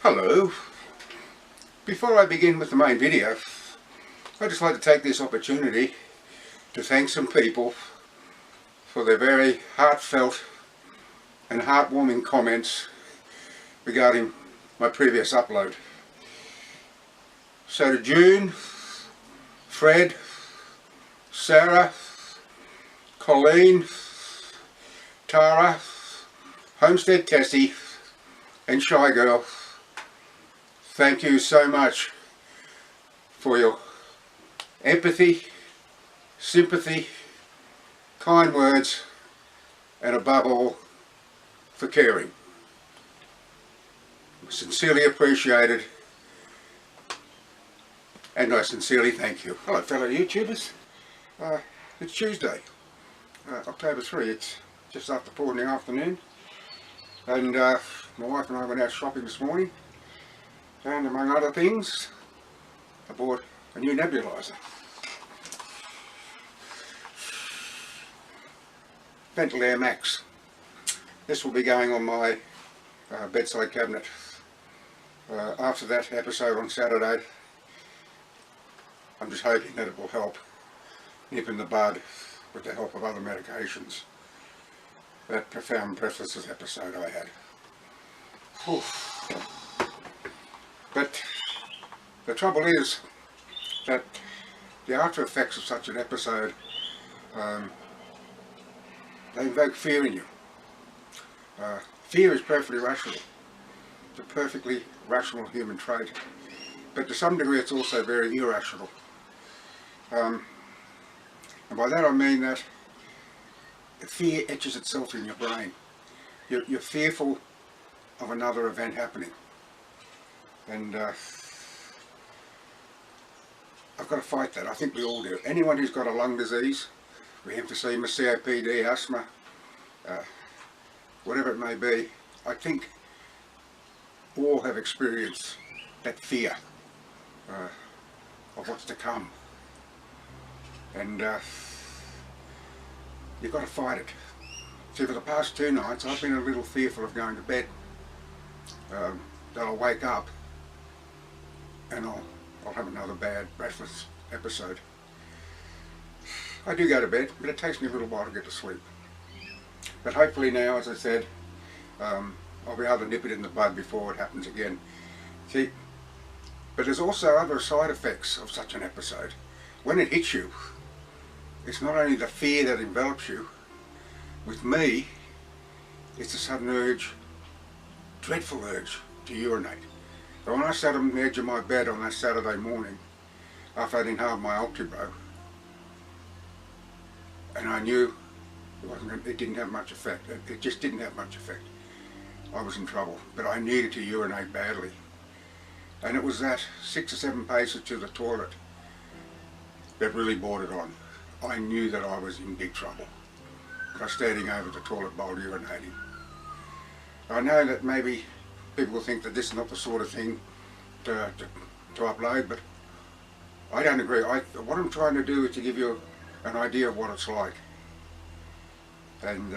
Hello. Before I begin with the main video, I'd just like to take this opportunity to thank some people for their very heartfelt and heartwarming comments regarding my previous upload. So to June, Fred, Sarah, Colleen, Tara, Homestead Tessie and Shy Girl, thank you so much for your empathy, sympathy, kind words, and above all, for caring. Sincerely appreciated, and I sincerely thank you. Hello fellow YouTubers. It's Tuesday, October 3. It's just after 4 in the afternoon, and my wife and I went out shopping this morning. And among other things, I bought a new nebulizer. Ventilator Max. This will be going on my bedside cabinet. After that episode on Saturday, I'm just hoping that it will help nip in the bud with the help of other medications. That profound Breathless episode I had. Whew. But the trouble is that the after effects of such an episode, they invoke fear in you. Fear is perfectly rational. It's a perfectly rational human trait, but to some degree it's also very irrational. And by that I mean that fear etches itself in your brain. You're fearful of another event happening. And I've got to fight that. I think we all do. Anyone who's got a lung disease, emphysema, COPD, asthma, whatever it may be, I think all have experienced that fear of what's to come. And you've got to fight it. See, for the past 2 nights I've been a little fearful of going to bed. That I'll wake up and I'll have another bad Breathless episode. I do go to bed, but it takes me a little while to get to sleep. But hopefully now, as I said, I'll be able to nip it in the bud before it happens again. See, but there's also other side effects of such an episode. When it hits you, it's not only the fear that envelops you. With me, it's a sudden urge, dreadful urge, to urinate. But when I sat on the edge of my bed on that Saturday morning, after I'd inhaled my Ultibro, and I knew it didn't have much effect, it just didn't have much effect, I was in trouble. But I needed to urinate badly. And it was that 6 or 7 paces to the toilet that really brought it on. I knew that I was in big trouble by standing over the toilet bowl urinating. I know that maybe people will think that this is not the sort of thing to upload, but I don't agree. What I'm trying to do is to give you an idea of what it's like, and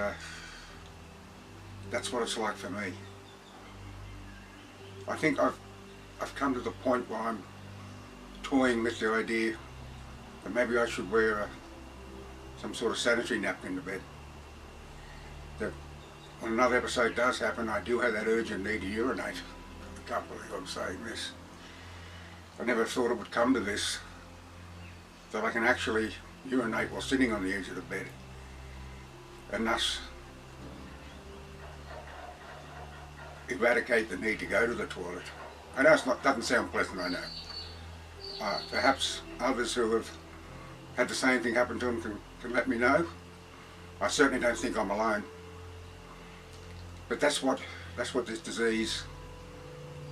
that's what it's like for me. I think I've come to the point where I'm toying with the idea that maybe I should wear some sort of sanitary napkin to bed. That when another episode does happen, I do have that urgent need to urinate. I can't believe I'm saying this. I never thought it would come to this, that I can actually urinate while sitting on the edge of the bed, and thus eradicate the need to go to the toilet. I know doesn't sound pleasant, I know. Perhaps others who have had the same thing happen to them can let me know. I certainly don't think I'm alone. But that's what this disease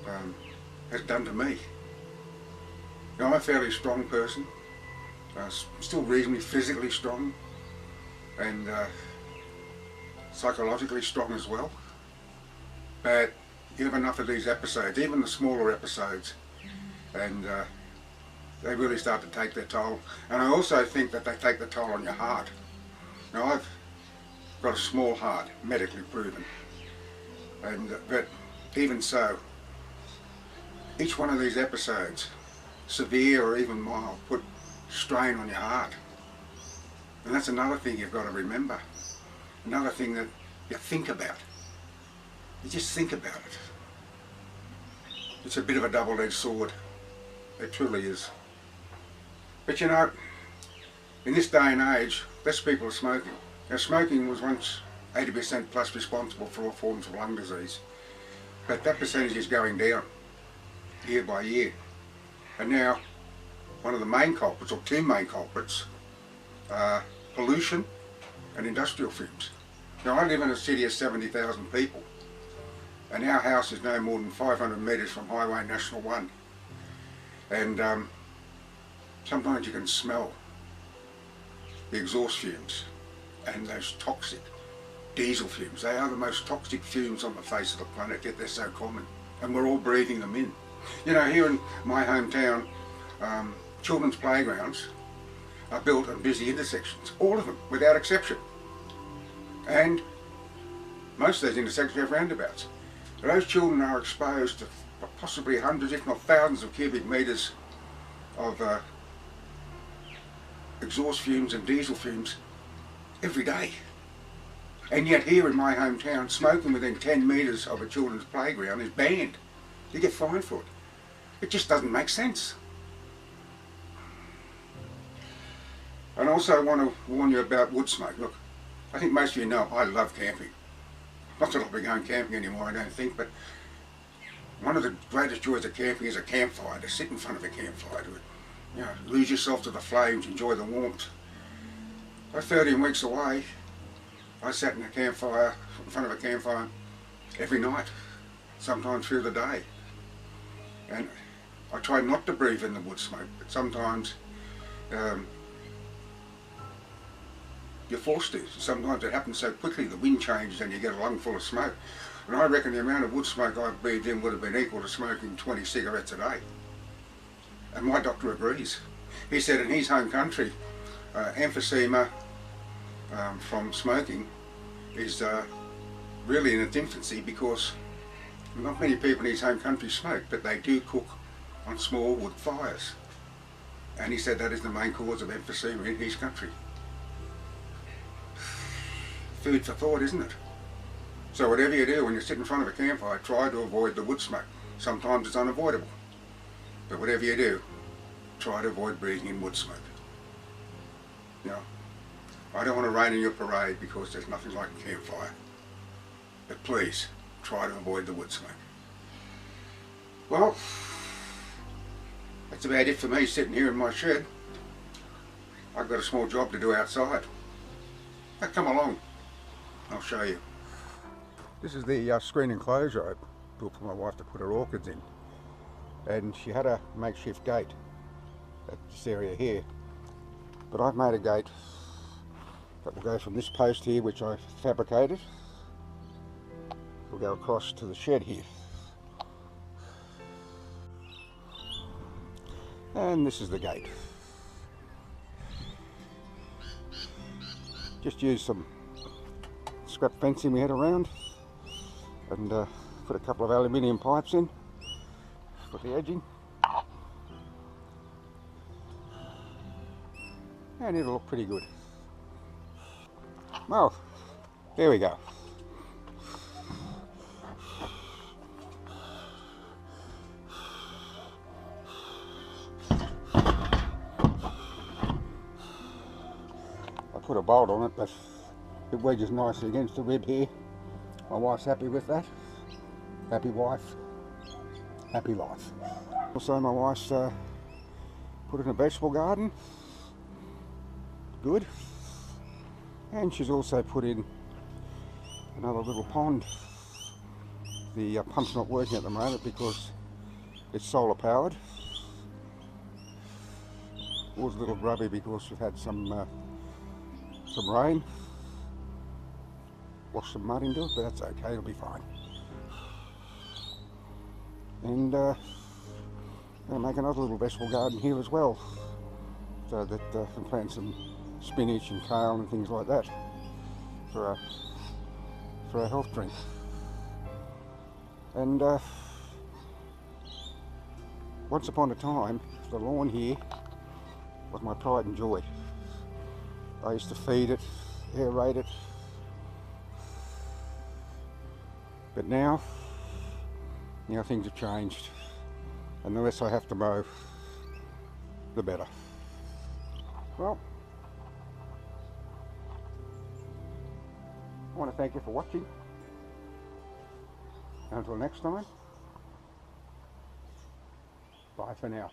has done to me. You know, I'm a fairly strong person, still reasonably physically strong, and psychologically strong as well. But you have enough of these episodes, even the smaller episodes, and they really start to take their toll. And I also think that they take the toll on your heart. Now, I've got a small heart, medically proven. But even so, each one of these episodes, severe or even mild, put strain on your heart. And that's another thing you've got to remember. Another thing that you think about. You just think about it. It's a bit of a double-edged sword. It truly is. But you know, in this day and age, less people are smoking. Now, smoking was once 80% plus responsible for all forms of lung disease. But that percentage is going down year by year. And now, one of the main culprits, or two main culprits, are pollution and industrial fumes. Now, I live in a city of 70,000 people, and our house is no more than 500 metres from Highway National 1. And sometimes you can smell the exhaust fumes and those toxic diesel fumes. They are the most toxic fumes on the face of the planet, yet they're so common, and we're all breathing them in. You know, here in my hometown, children's playgrounds are built on busy intersections, all of them, without exception. And most of those intersections have roundabouts. Those children are exposed to possibly hundreds, if not thousands, of cubic metres of exhaust fumes and diesel fumes every day. And yet here in my hometown, smoking within 10 metres of a children's playground is banned. You get fined for it. It just doesn't make sense. And also I want to warn you about wood smoke. Look, I think most of you know I love camping. Not that I'll be going camping anymore, I don't think, but one of the greatest joys of camping is a campfire, to sit in front of a campfire, to lose yourself to the flames, enjoy the warmth. I was 13 weeks away. I sat in in front of a campfire every night, sometimes through the day. And I tried not to breathe in the wood smoke, but sometimes you're forced to. Sometimes it happens so quickly, the wind changes and you get a lung full of smoke. And I reckon the amount of wood smoke I breathed in would have been equal to smoking 20 cigarettes a day. And my doctor agrees. He said in his home country, emphysema from smoking is really in its infancy, because not many people in his home country smoke, but they do cook on small wood fires. And he said that is the main cause of emphysema in his country. Food for thought, isn't it? So whatever you do when you sit in front of a campfire, try to avoid the wood smoke. Sometimes it's unavoidable. But whatever you do, try to avoid breathing in wood smoke. You know, I don't want to rain in your parade because there's nothing like a campfire. But please, try to avoid the wood smoke. Well, that's about it for me sitting here in my shed. I've got a small job to do outside. Now come along, I'll show you. This is the screen enclosure I built for my wife to put her orchids in. And she had a makeshift gate at this area here. But I've made a gate that will go from this post here, which I fabricated. We'll go across to the shed here. And this is the gate. Just used some scrap fencing we had around and put a couple of aluminium pipes in for the edging. And it'll look pretty good. Well, there we go. I put a bolt on it, but it wedges nicely against the rib here. My wife's happy with that. Happy wife, happy life. Also, my wife's put in a vegetable garden. Good. And she's also put in another little pond. The pump's not working at the moment because it's solar powered. It was a little grubby because we've had some rain. Wash some mud into it, but that's okay, it'll be fine. And I'm going to make another little vegetable garden here as well, so that I can plant some spinach and kale and things like that for our health drink. And once upon a time, the lawn here was my pride and joy. I used to feed it, aerate it, but now things have changed, and the less I have to mow, the better. Well, I want to thank you for watching. Until next time, bye for now.